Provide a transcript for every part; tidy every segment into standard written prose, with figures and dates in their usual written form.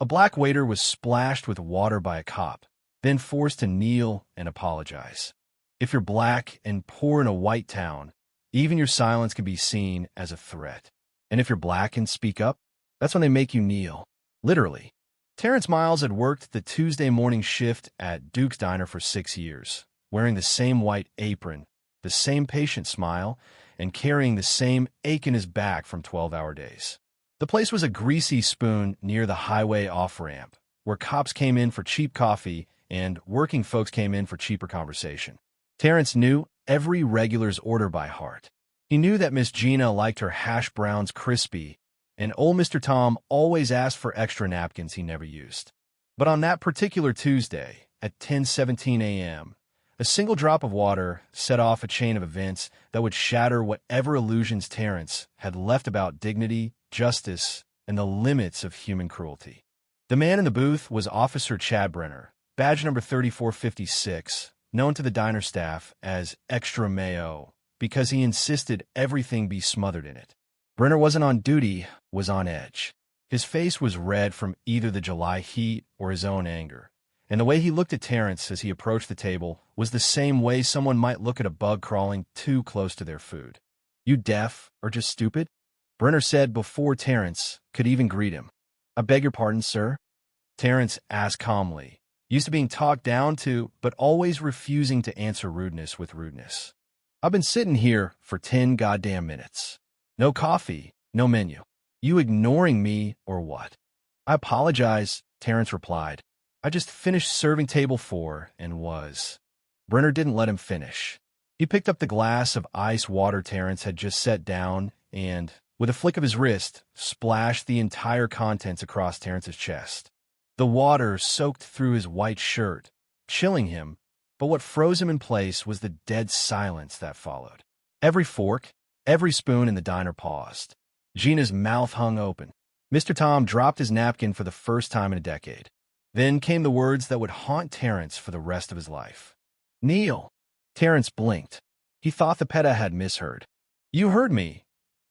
A black waiter was splashed with water by a cop, then forced to kneel and apologize. If you're black and poor in a white town, even your silence can be seen as a threat. And if you're black and speak up, that's when they make you kneel. Literally. Terrence Miles had worked the Tuesday morning shift at Duke's Diner for 6 years, wearing the same white apron, the same patient smile, and carrying the same ache in his back from 12-hour days. The place was a greasy spoon near the highway off-ramp, where cops came in for cheap coffee and working folks came in for cheaper conversation. Terrence knew every regular's order by heart. He knew that Miss Gina liked her hash browns crispy, and old Mr. Tom always asked for extra napkins he never used. But on that particular Tuesday, at 10:17 a.m., a single drop of water set off a chain of events that would shatter whatever illusions Terrence had left about dignity, justice, and the limits of human cruelty. The man in the booth was Officer Chad Brenner, badge number 3456, known to the diner staff as Extra Mayo, because he insisted everything be smothered in it. Brenner wasn't on duty, was on edge. His face was red from either the July heat or his own anger, and the way he looked at Terrence as he approached the table was the same way someone might look at a bug crawling too close to their food. "You deaf or just stupid?" Brenner said before Terrence could even greet him. "I beg your pardon, sir?" Terrence asked calmly, used to being talked down to, but always refusing to answer rudeness with rudeness. "I've been sitting here for 10 goddamn minutes. No coffee, no menu. You ignoring me or what?" "I apologize," Terrence replied. "I just finished serving table 4 and was." Brenner didn't let him finish. He picked up the glass of ice water Terrence had just set down and, with a flick of his wrist, splashed the entire contents across Terrence's chest. The water soaked through his white shirt, chilling him, but what froze him in place was the dead silence that followed. Every fork, every spoon in the diner paused. Gina's mouth hung open. Mr. Tom dropped his napkin for the first time in a decade. Then came the words that would haunt Terrence for the rest of his life. "Kneel." Terrence blinked. He thought the PETA had misheard. "You heard me,"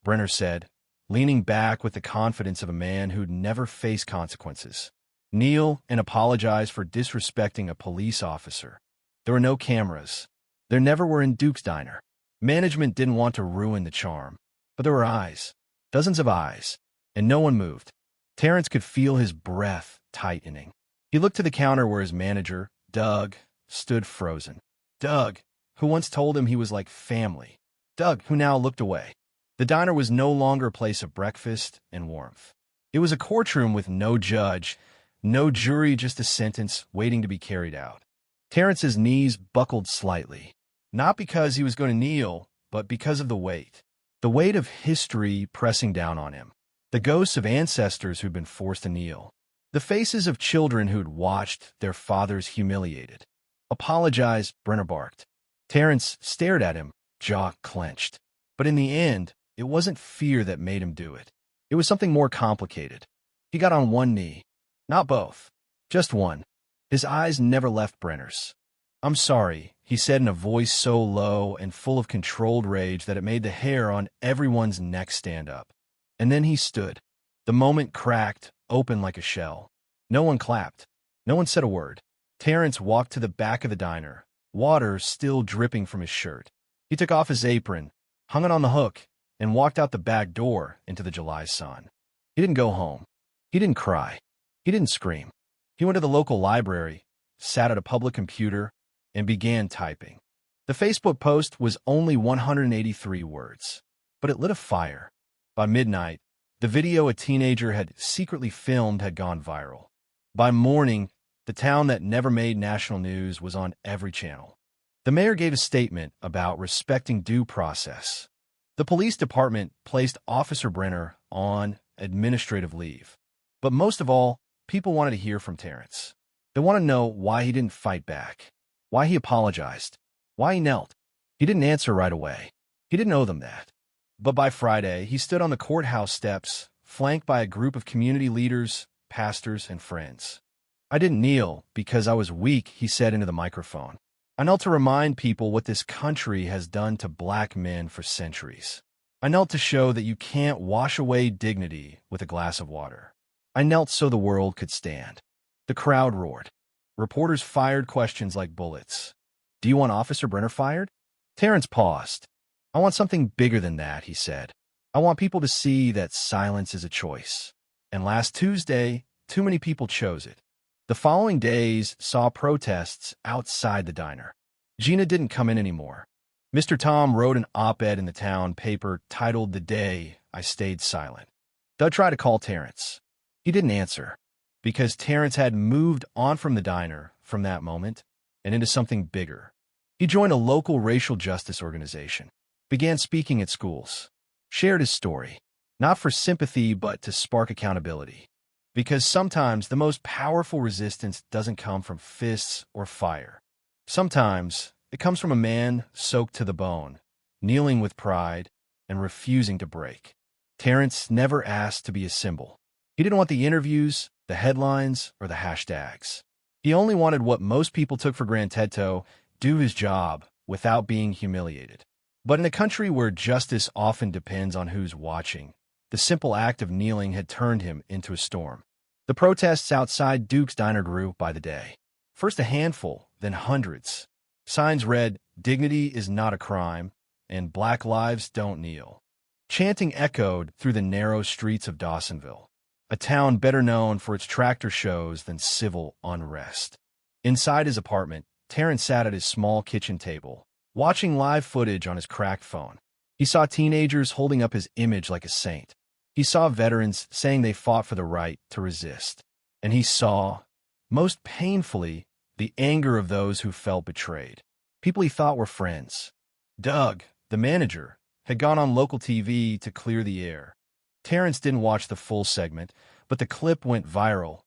Brenner said, leaning back with the confidence of a man who'd never faced consequences. "Kneel and apologize for disrespecting a police officer." There were no cameras. There never were in Duke's Diner. Management didn't want to ruin the charm. But there were eyes. Dozens of eyes. And no one moved. Terrence could feel his breath tightening. He looked to the counter where his manager, Doug, stood frozen. Doug, who once told him he was like family. Doug, who now looked away. The diner was no longer a place of breakfast and warmth. It was a courtroom with no judge, no jury, just a sentence waiting to be carried out. Terrence's knees buckled slightly, not because he was going to kneel, but because of the weight. The weight of history pressing down on him. The ghosts of ancestors who'd been forced to kneel. The faces of children who'd watched their fathers humiliated. "Apologize," Brenner barked. Terrence stared at him, jaw clenched. But in the end, it wasn't fear that made him do it. It was something more complicated. He got on one knee. Not both. Just one. His eyes never left Brenner's. "I'm sorry," he said in a voice so low and full of controlled rage that it made the hair on everyone's neck stand up. And then he stood. The moment cracked, open like a shell. No one clapped. No one said a word. Terrence walked to the back of the diner, water still dripping from his shirt. He took off his apron, hung it on the hook, and walked out the back door into the July sun. He didn't go home. He didn't cry. He didn't scream. He went to the local library, sat at a public computer, and began typing. The Facebook post was only 183 words, but it lit a fire. By midnight, the video a teenager had secretly filmed had gone viral. By morning, the town that never made national news was on every channel. The mayor gave a statement about respecting due process. The police department placed Officer Brenner on administrative leave. But most of all, people wanted to hear from Terrence. They want to know why he didn't fight back, why he apologized, why he knelt. He didn't answer right away. He didn't owe them that. But by Friday, he stood on the courthouse steps, flanked by a group of community leaders, pastors, and friends. "I didn't kneel because I was weak," he said into the microphone. "I knelt to remind people what this country has done to black men for centuries. I knelt to show that you can't wash away dignity with a glass of water. I knelt so the world could stand. The crowd roared. Reporters fired questions like bullets. Do you want Officer Brenner fired? Terrence paused. I want something bigger than that, he said. I want people to see that silence is a choice. And last Tuesday, too many people chose it. The following days saw protests outside the diner. Gina didn't come in anymore. Mr. Tom wrote an op-ed in the town paper titled "The Day I Stayed Silent." Doug tried to call Terrence. He didn't answer, because Terrence had moved on from the diner from that moment and into something bigger. He joined a local racial justice organization, began speaking at schools, shared his story, not for sympathy but to spark accountability. Because sometimes the most powerful resistance doesn't come from fists or fire. Sometimes it comes from a man soaked to the bone, kneeling with pride and refusing to break. Terrence never asked to be a symbol. He didn't want the interviews, the headlines, or the hashtags. He only wanted what most people took for granted: do his job without being humiliated. But in a country where justice often depends on who's watching, the simple act of kneeling had turned him into a storm. The protests outside Duke's diner grew by the day. First a handful, then hundreds. Signs read, "Dignity is not a crime," and "Black lives don't kneel." Chanting echoed through the narrow streets of Dawsonville, a town better known for its tractor shows than civil unrest. Inside his apartment, Terrence sat at his small kitchen table, watching live footage on his cracked phone. He saw teenagers holding up his image like a saint. He saw veterans saying they fought for the right to resist. And he saw, most painfully, the anger of those who felt betrayed. People he thought were friends. Doug, the manager, had gone on local TV to clear the air. Terrence didn't watch the full segment, but the clip went viral.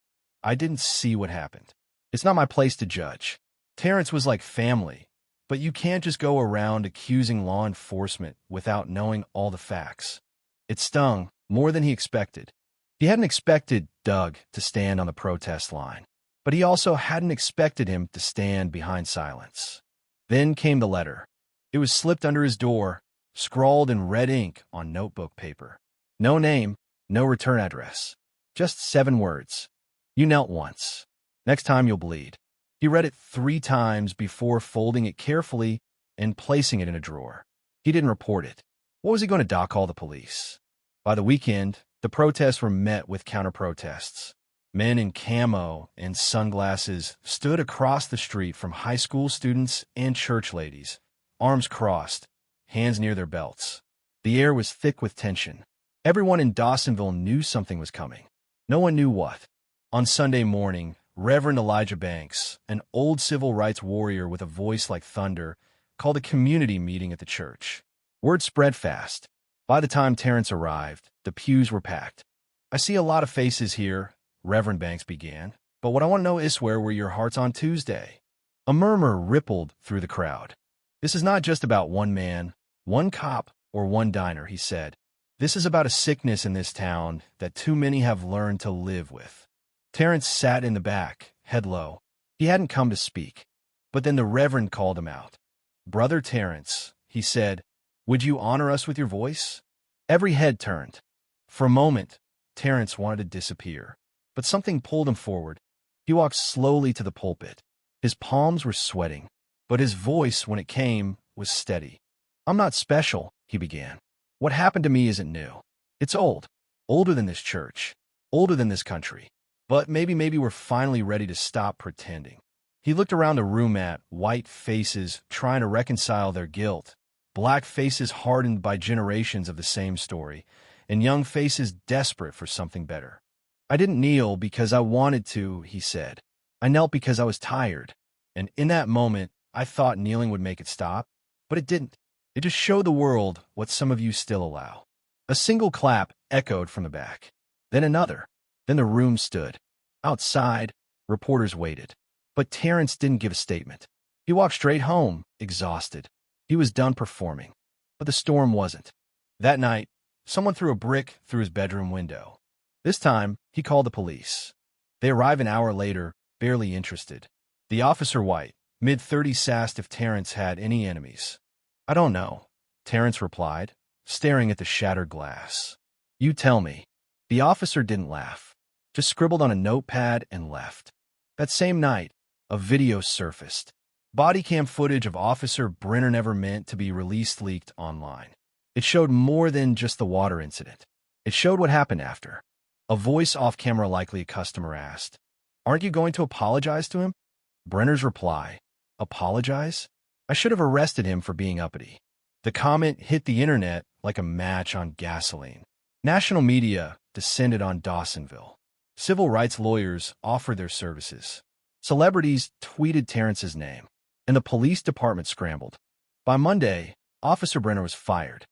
I didn't see what happened. It's not my place to judge. Terrence was like family, but you can't just go around accusing law enforcement without knowing all the facts. It stung more than he expected. He hadn't expected Doug to stand on the protest line, but he also hadn't expected him to stand behind silence. Then came the letter. It was slipped under his door, scrawled in red ink on notebook paper. No name, no return address. Just 7 words. You knelt once. Next time you'll bleed. He read it 3 times before folding it carefully and placing it in a drawer. He didn't report it. What was he going to call the police? By the weekend, the protests were met with counter-protests. Men in camo and sunglasses stood across the street from high school students and church ladies, arms crossed, hands near their belts. The air was thick with tension. Everyone in Dawsonville knew something was coming. No one knew what. On Sunday morning, Reverend Elijah Banks, an old civil rights warrior with a voice like thunder, called a community meeting at the church. Word spread fast. By the time Terrence arrived, the pews were packed. I see a lot of faces here, Reverend Banks began, but what I want to know is where were your hearts on Tuesday? A murmur rippled through the crowd. This is not just about one man, one cop, or one diner, he said. This is about a sickness in this town that too many have learned to live with. Terrence sat in the back, head low. He hadn't come to speak. But then the Reverend called him out. "Brother Terrence," he said, "would you honor us with your voice?" Every head turned. For a moment, Terrence wanted to disappear, but something pulled him forward. He walked slowly to the pulpit. His palms were sweating, but his voice, when it came, was steady. "I'm not special," he began. "What happened to me isn't new. It's old. Older than this church. Older than this country. But maybe we're finally ready to stop pretending." He looked around the room at white faces trying to reconcile their guilt, black faces hardened by generations of the same story, and young faces desperate for something better. "I didn't kneel because I wanted to," he said. "I knelt because I was tired. And in that moment, I thought kneeling would make it stop, but it didn't. It just showed the world what some of you still allow." A single clap echoed from the back. Then another. Then the room stood. Outside, reporters waited. But Terrence didn't give a statement. He walked straight home, exhausted. He was done performing. But the storm wasn't. That night, someone threw a brick through his bedroom window. This time, he called the police. They arrived an hour later, barely interested. The officer, white, mid-30s, asked if Terrence had any enemies. "I don't know," Terrence replied, staring at the shattered glass. "You tell me." The officer didn't laugh. just scribbled on a notepad and left. That same night, a video surfaced. Body cam footage of Officer Brenner never meant to be released leaked online. It showed more than just the water incident. It showed what happened after. A voice off camera, likely a customer, asked, "Aren't you going to apologize to him?" Brenner's reply, "Apologize? I should have arrested him for being uppity." The comment hit the internet like a match on gasoline. National media descended on Dawsonville. Civil rights lawyers offered their services. Celebrities tweeted Terrence's name, and the police department scrambled. By Monday, Officer Brenner was fired.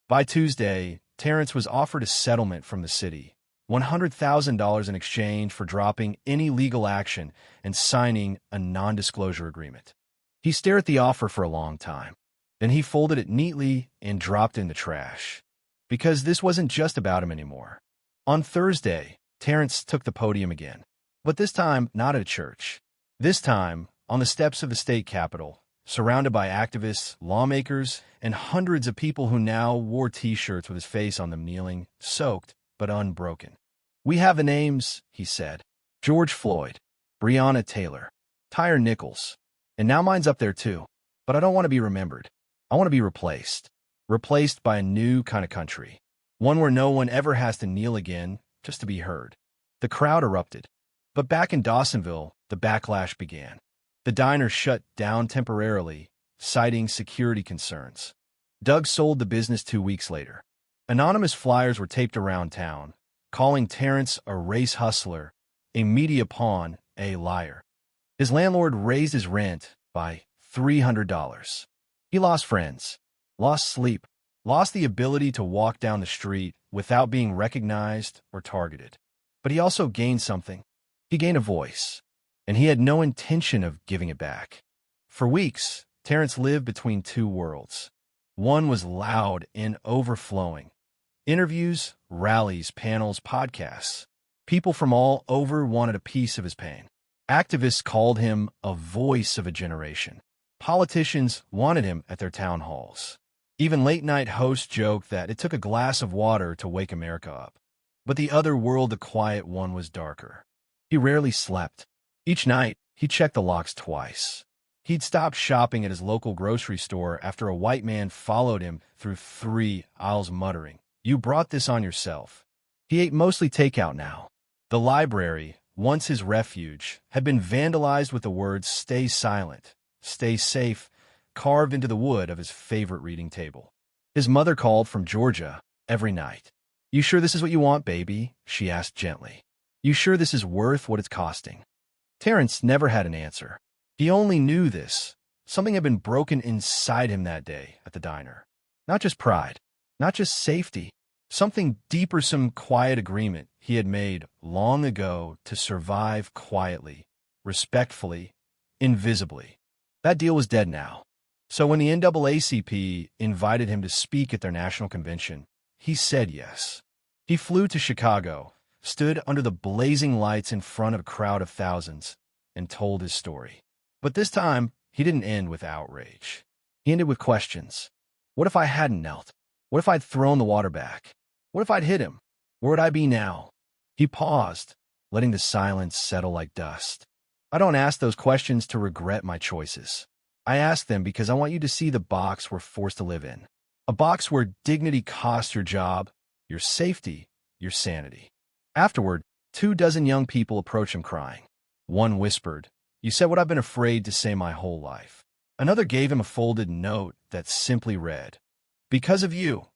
By Tuesday, Terrence was offered a settlement from the city, $100,000 in exchange for dropping any legal action and signing a non-disclosure agreement. He stared at the offer for a long time. Then he folded it neatly and dropped it in the trash. Because this wasn't just about him anymore. On Thursday, Terrence took the podium again. But this time, not at a church. This time, on the steps of the state capitol, surrounded by activists, lawmakers, and hundreds of people who now wore T-shirts with his face on them, kneeling, soaked, but unbroken. "We have the names," he said. "George Floyd, Breonna Taylor, Tyre Nichols. And now mine's up there too. But I don't want to be remembered. I want to be replaced. Replaced by a new kind of country. One where no one ever has to kneel again just to be heard." The crowd erupted. But back in Dawsonville, the backlash began. The diner shut down temporarily, citing security concerns. Doug sold the business 2 weeks later. Anonymous flyers were taped around town, calling Terrence a race hustler, a media pawn, a liar. His landlord raised his rent by $300. He lost friends, lost sleep, lost the ability to walk down the street without being recognized or targeted. But he also gained something. He gained a voice, and he had no intention of giving it back. For weeks, Terrence lived between two worlds. One was loud and overflowing. Interviews, rallies, panels, podcasts. People from all over wanted a piece of his pain. Activists called him a voice of a generation. Politicians wanted him at their town halls. Even late-night hosts joked that it took a glass of water to wake America up. But the other world, the quiet one, was darker. He rarely slept. Each night, he checked the locks twice. He'd stopped shopping at his local grocery store after a white man followed him through 3 aisles muttering, "You brought this on yourself." He ate mostly takeout now. The library, once his refuge, had been vandalized with the words "Stay silent, stay safe," carved into the wood of his favorite reading table. His mother called from Georgia every night. "You sure this is what you want, baby?" she asked gently. "You sure this is worth what it's costing?" Terrence never had an answer. He only knew this. Something had been broken inside him that day at the diner. Not just pride, not just safety, something deeper, some quiet agreement he had made long ago to survive quietly, respectfully, invisibly. That deal was dead now. So when the NAACP invited him to speak at their national convention, he said yes. He flew to Chicago, stood under the blazing lights in front of a crowd of thousands, and told his story. But this time, he didn't end with outrage. He ended with questions. What if I hadn't knelt? What if I'd thrown the water back? What if I'd hit him? Where would I be now? He paused, letting the silence settle like dust. I don't ask those questions to regret my choices. I ask them because I want you to see the box we're forced to live in. A box where dignity costs your job, your safety, your sanity. Afterward, 24 young people approached him crying. One whispered, "You said what I've been afraid to say my whole life." Another gave him a folded note that simply read, "Because of you,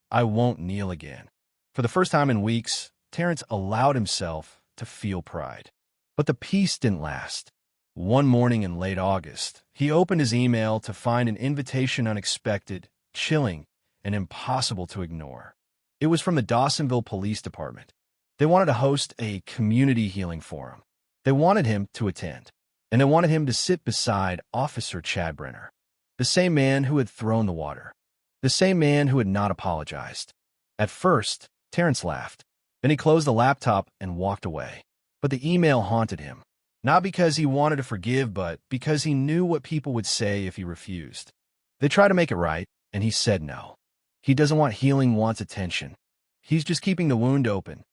I won't kneel again." For the first time in weeks, Terrence allowed himself to feel pride. But the peace didn't last. One morning in late August, he opened his email to find an invitation unexpected, chilling, and impossible to ignore. It was from the Dawsonville Police Department. They wanted to host a community healing forum. They wanted him to attend, and they wanted him to sit beside Officer Chad Brenner, the same man who had thrown the water, the same man who had not apologized. At first, Terrence laughed. Then he closed the laptop and walked away. But the email haunted him, not because he wanted to forgive, but because he knew what people would say if he refused. They tried to make it right, and he said no. He doesn't want healing, wants attention. He's just keeping the wound open.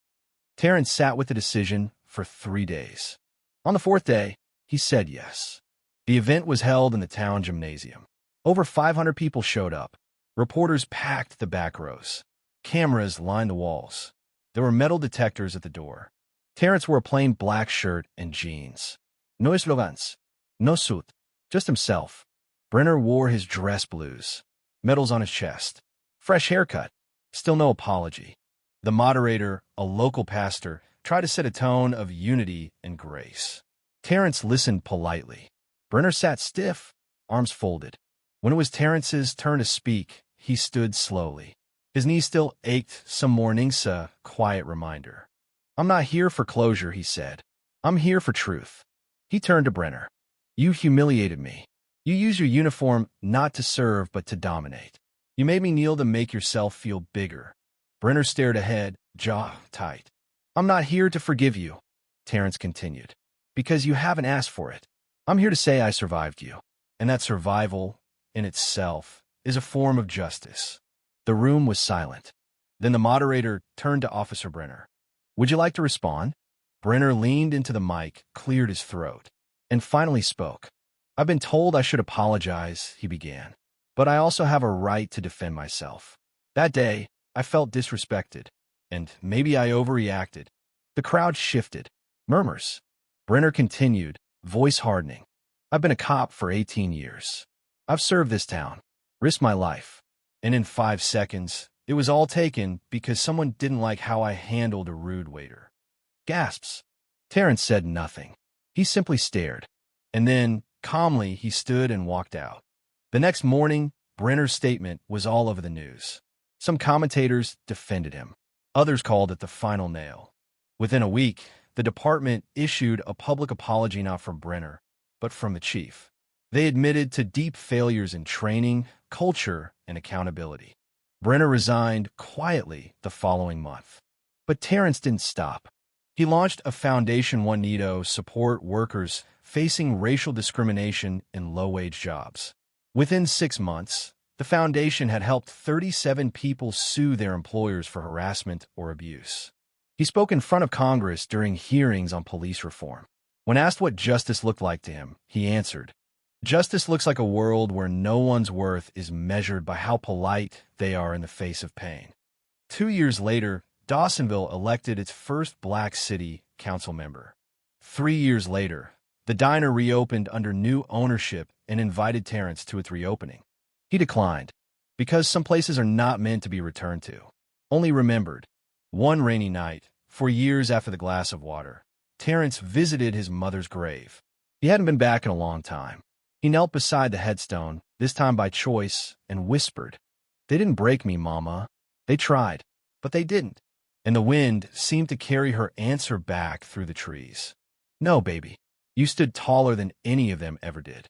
Terrence sat with the decision for 3 days. On the fourth day, he said yes. The event was held in the town gymnasium. Over 500 people showed up. Reporters packed the back rows. Cameras lined the walls. There were metal detectors at the door. Terrence wore a plain black shirt and jeans. No slogans. No suit. Just himself. Brenner wore his dress blues. Medals on his chest. Fresh haircut. Still no apology. The moderator, a local pastor, tried to set a tone of unity and grace. Terrence listened politely. Brenner sat stiff, arms folded. When it was Terrence's turn to speak, he stood slowly. His knees still ached some mornings, a quiet reminder. "I'm not here for closure," he said. "I'm here for truth." He turned to Brenner. "You humiliated me. You used your uniform not to serve but to dominate. You made me kneel to make yourself feel bigger." Brenner stared ahead, jaw tight. "I'm not here to forgive you," Terrence continued, "because you haven't asked for it. I'm here to say I survived you, and that survival, in itself, is a form of justice." The room was silent. Then the moderator turned to Officer Brenner. "Would you like to respond?" Brenner leaned into the mic, cleared his throat, and finally spoke. "I've been told I should apologize," he began, "but I also have a right to defend myself. That day, I felt disrespected, and maybe I overreacted." The crowd shifted. Murmurs. Brenner continued, voice hardening. "I've been a cop for 18 years. I've served this town, risked my life, and in 5 seconds, it was all taken because someone didn't like how I handled a rude waiter." Gasps. Terrence said nothing. He simply stared. And then, calmly, he stood and walked out. The next morning, Brenner's statement was all over the news. Some commentators defended him. Others called it the final nail. Within a week, the department issued a public apology not from Brenner, but from the chief. They admitted to deep failures in training, culture, and accountability. Brenner resigned quietly the following month. But Terrence didn't stop. He launched a foundation one need to support workers facing racial discrimination in low-wage jobs. Within 6 months, the foundation had helped 37 people sue their employers for harassment or abuse. He spoke in front of Congress during hearings on police reform. When asked what justice looked like to him, he answered, "Justice looks like a world where no one's worth is measured by how polite they are in the face of pain." 2 years later, Dawsonville elected its first black city council member. 3 years later, the diner reopened under new ownership and invited Terrence to its reopening. He declined, because some places are not meant to be returned to, only remembered. One rainy night, 4 years after the glass of water, Terrence visited his mother's grave. He hadn't been back in a long time. He knelt beside the headstone, this time by choice, and whispered, "They didn't break me, Mama. They tried, but they didn't." And the wind seemed to carry her answer back through the trees. "No, baby. You stood taller than any of them ever did."